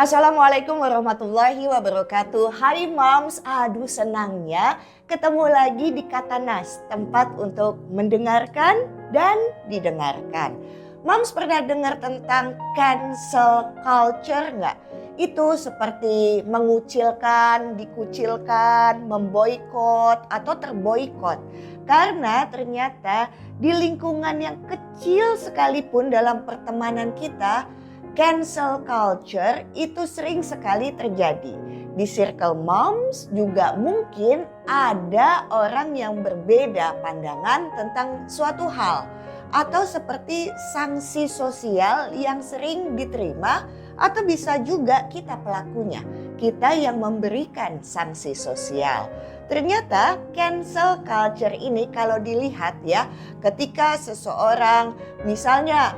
Assalamualaikum warahmatullahi wabarakatuh. Hai Moms, aduh senangnya ketemu lagi di Katanas, tempat untuk mendengarkan dan didengarkan. Moms pernah dengar tentang cancel culture nggak? Itu seperti mengucilkan, dikucilkan, memboikot atau terboikot. Karena ternyata di lingkungan yang kecil sekalipun dalam pertemanan kita, cancel culture itu sering sekali terjadi. Di circle moms juga mungkin ada orang yang berbeda pandangan tentang suatu hal. Atau seperti sanksi sosial yang sering diterima atau bisa juga kita pelakunya. Kita yang memberikan sanksi sosial. Ternyata cancel culture ini kalau dilihat ya, ketika seseorang misalnya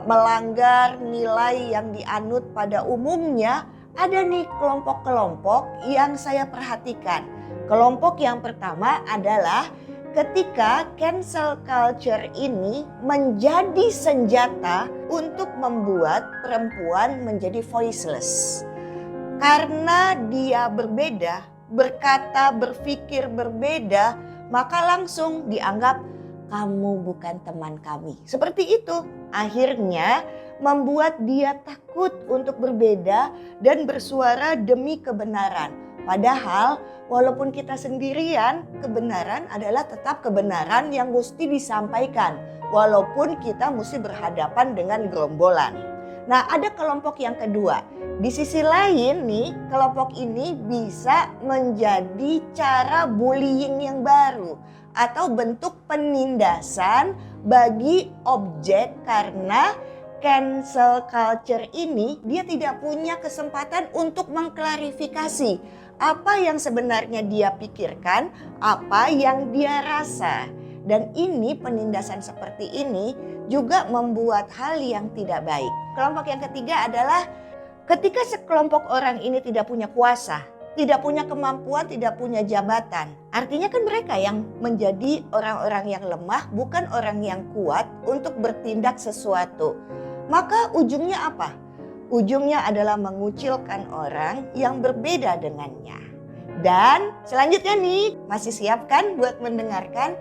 melanggar nilai yang dianut pada umumnya, ada nih kelompok-kelompok yang saya perhatikan. Kelompok yang pertama adalah ketika cancel culture ini menjadi senjata untuk membuat perempuan menjadi voiceless. Karena dia berbeda, berkata, berpikir berbeda, maka langsung dianggap kamu bukan teman kami. Seperti itu. Akhirnya membuat dia takut untuk berbeda dan bersuara demi kebenaran. Padahal walaupun kita sendirian, kebenaran adalah tetap kebenaran yang mesti disampaikan. Walaupun kita mesti berhadapan dengan gerombolan. Nah, ada kelompok yang kedua. Di sisi lain nih, kelompok ini bisa menjadi cara bullying yang baru atau bentuk penindasan bagi objek karena cancel culture ini dia tidak punya kesempatan untuk mengklarifikasi apa yang sebenarnya dia pikirkan, apa yang dia rasa. Dan ini penindasan seperti ini juga membuat hal yang tidak baik. Kelompok yang ketiga adalah ketika sekelompok orang ini tidak punya kuasa, tidak punya kemampuan, tidak punya jabatan. Artinya kan mereka yang menjadi orang-orang yang lemah, bukan orang yang kuat untuk bertindak sesuatu. Maka ujungnya apa? Ujungnya adalah mengucilkan orang yang berbeda dengannya. Dan selanjutnya nih, masih siap kan buat mendengarkan?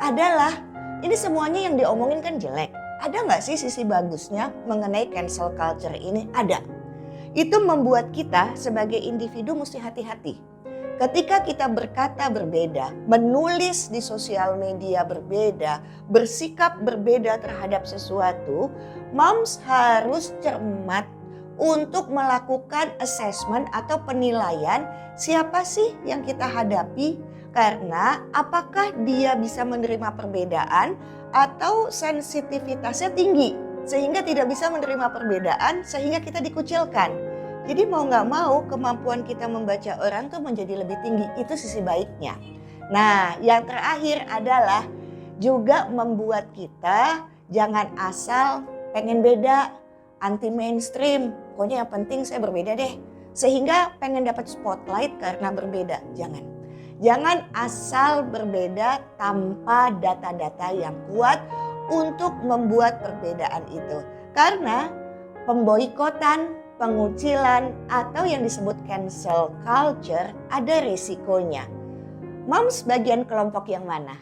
Adalah ini semuanya yang diomongin kan jelek. Ada nggak sih sisi bagusnya mengenai cancel culture ini? Ada. Itu membuat kita sebagai individu mesti hati-hati. Ketika kita berkata berbeda, menulis di sosial media berbeda, bersikap berbeda terhadap sesuatu, moms harus cermat untuk melakukan assessment atau penilaian siapa sih yang kita hadapi, karena apakah dia bisa menerima perbedaan atau sensitivitasnya tinggi sehingga tidak bisa menerima perbedaan sehingga kita dikucilkan. Jadi mau gak mau kemampuan kita membaca orang tuh menjadi lebih tinggi. Itu sisi baiknya. Nah, yang terakhir adalah juga membuat kita jangan asal pengen beda, anti mainstream. Pokoknya yang penting saya berbeda deh. Sehingga pengen dapat spotlight karena berbeda. Jangan. Jangan asal berbeda tanpa data-data yang kuat untuk membuat perbedaan itu. Karena pemboikotan, pengucilan, atau yang disebut cancel culture ada risikonya. Moms bagian kelompok yang mana?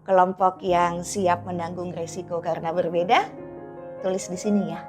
Kelompok yang siap menanggung risiko karena berbeda? Tulis di sini ya.